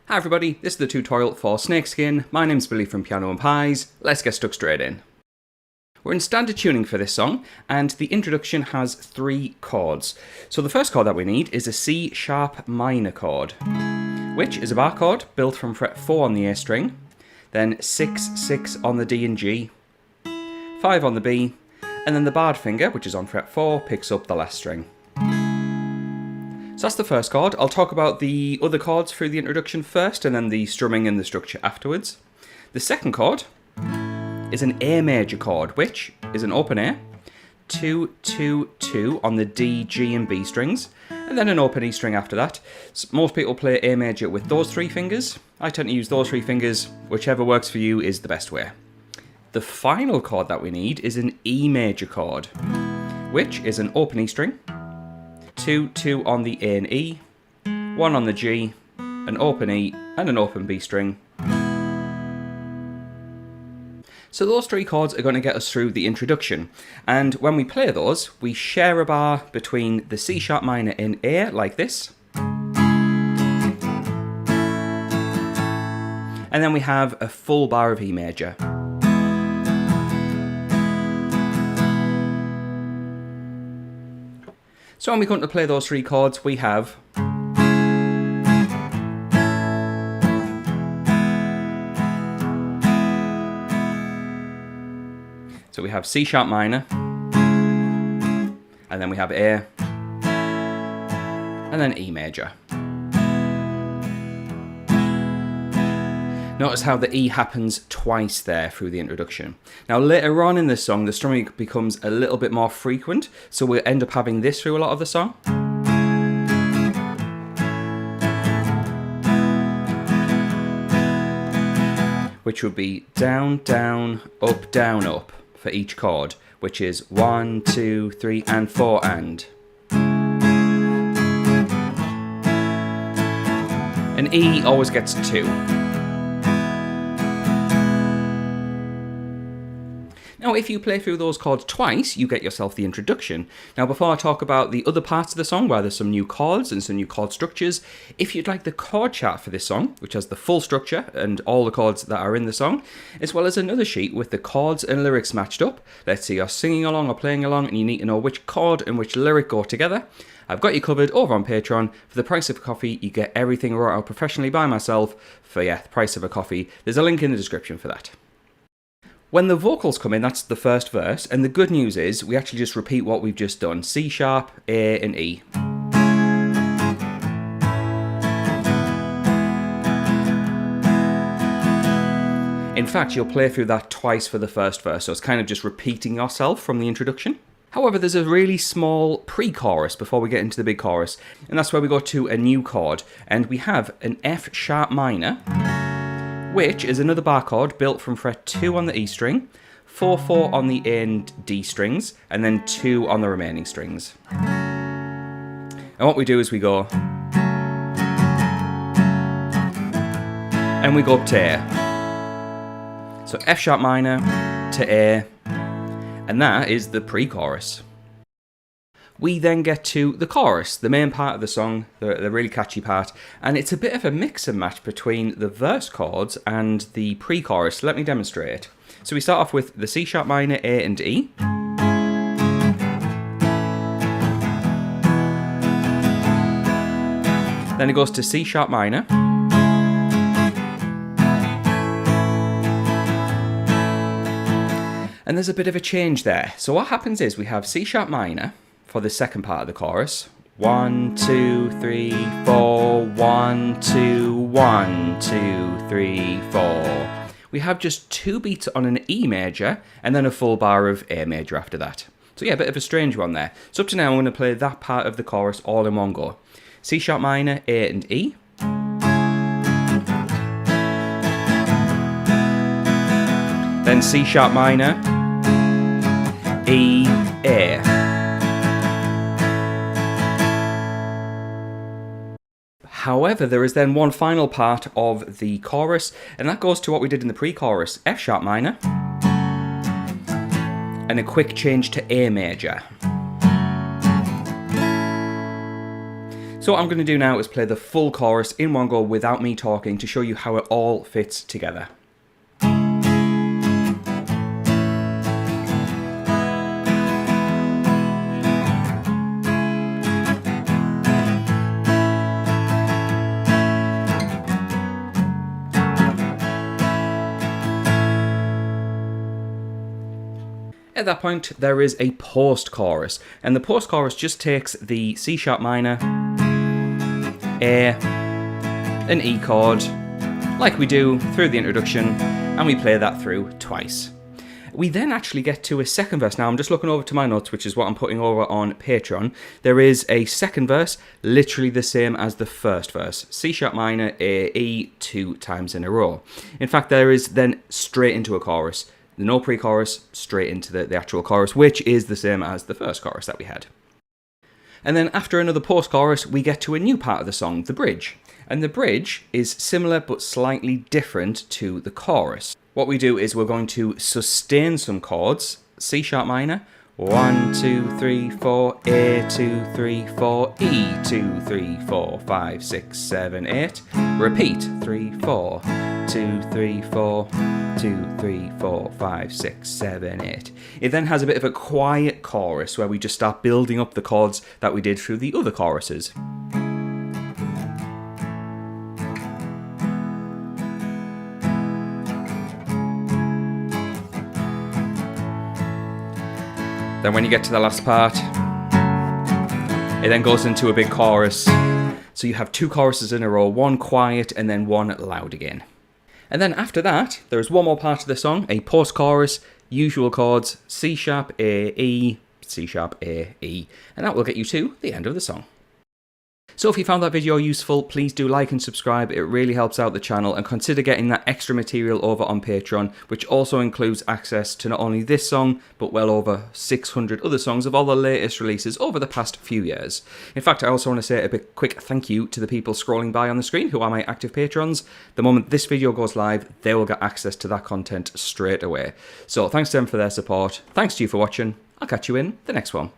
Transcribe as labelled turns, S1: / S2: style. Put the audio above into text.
S1: Hi everybody, this is the tutorial for Snakeskin. My name's Billy from Piano and Pies. Let's get stuck straight in. We're in standard tuning for this song, and the introduction has 3 chords. So the first chord that we need is a C sharp minor chord, which is a bar chord built from fret 4 on the A string, then 6, 6 on the D and G, 5 on the B, and then the barred finger, which is on fret 4, picks up the last string. So that's the first chord. I'll talk about the other chords through the introduction first, and then the strumming and the structure afterwards. The second chord is an A major chord, which is an open A, 2, 2, 2 on the D, G and B strings, and then an open E string after that. So most people play A major with those 3 fingers. I tend to use those 3 fingers. Whichever works for you is the best way. The final chord that we need is an E major chord, which is an open E string, 2, 2 on the A and E, 1 on the G, an open E, and an open B string. So those 3 chords are going to get us through the introduction, and when we play those, we share a bar between the C sharp minor in A, like this, and then we have a full bar of E major. So when we come to play those 3 chords, we have C sharp minor, and then we have A, and then E major. Notice how the E happens twice there through the introduction. Now later on in this song, the strumming becomes a little bit more frequent, so we'll end up having this through a lot of the song. Which would be down, down, up for each chord, which is 1, 2, 3, and 4 and. And E always gets 2. Now, if you play through those chords twice, you get yourself the introduction. Now, before I talk about the other parts of the song, where there's some new chords and some new chord structures, if you'd like the chord chart for this song, which has the full structure and all the chords that are in the song, as well as another sheet with the chords and lyrics matched up, let's say you're singing along or playing along and you need to know which chord and which lyric go together, I've got you covered over on Patreon. For the price of a coffee, you get everything wrought out professionally by myself for, the price of a coffee. There's a link in the description for that. When the vocals come in, that's the first verse, and the good news is we actually just repeat what we've just done. C sharp, A and E. In fact, you'll play through that twice for the first verse, so it's kind of just repeating yourself from the introduction. However, there's a really small pre-chorus before we get into the big chorus, and that's where we go to a new chord, and we have an F sharp minor, which is another bar chord built from fret 2 on the E string, 4, 4 on the A and D strings, and then 2 on the remaining strings. And what we do is we go, and we go up to A. So F sharp minor to A, and that is the pre-chorus. We then get to the chorus, the main part of the song, the really catchy part, and it's a bit of a mix and match between the verse chords and the pre-chorus. Let me demonstrate it. So we start off with the C sharp minor, A and E. Then it goes to C sharp minor. And there's a bit of a change there. So what happens is we have C sharp minor for the second part of the chorus. 1, 2, 3, 4, 1, 2, 1, 2, 3, 4. We have just 2 beats on an E major and then a full bar of A major after that. So yeah, a bit of a strange one there. So up to now I'm going to play that part of the chorus all in one go. C sharp minor, A and E. Then C sharp minor, E, A. However, there is then one final part of the chorus, and that goes to what we did in the pre-chorus, F sharp minor, and a quick change to A major. So what I'm going to do now is play the full chorus in one go without me talking to show you how it all fits together. At that point, there is a post-chorus, and the post-chorus just takes the C sharp minor, A, an E chord, like we do through the introduction, and we play that through twice. We then actually get to a second verse. Now I'm just looking over to my notes, which is what I'm putting over on Patreon. There is a second verse, literally the same as the first verse. C sharp minor, A, E, 2 times in a row. In fact, there is then straight into a chorus. No pre-chorus, straight into the actual chorus, which is the same as the first chorus that we had. And then after another post-chorus, we get to a new part of the song, the bridge. And the bridge is similar but slightly different to the chorus. What we do is we're going to sustain some chords, C sharp minor, 1, 2, 3, 4, A, 2, 3, 4, E, 2, 3, 4, 5, 6, 7, 8. Repeat, 3, 4, 2, 3, 4, 2, 3, 4, 5, 6, 7, 8. It then has a bit of a quiet chorus where we just start building up the chords that we did through the other choruses. Then when you get to the last part, it then goes into a big chorus. So you have 2 choruses in a row, one quiet and then one loud again. And then after that, there's one more part of the song, a post-chorus, usual chords, C sharp, A, E, C sharp, A, E. And that will get you to the end of the song. So if you found that video useful, please do like and subscribe. It really helps out the channel, and consider getting that extra material over on Patreon, which also includes access to not only this song, but well over 600 other songs of all the latest releases over the past few years. In fact, I also want to say a big quick thank you to the people scrolling by on the screen who are my active patrons. The moment this video goes live, they will get access to that content straight away. So thanks to them for their support. Thanks to you for watching. I'll catch you in the next one.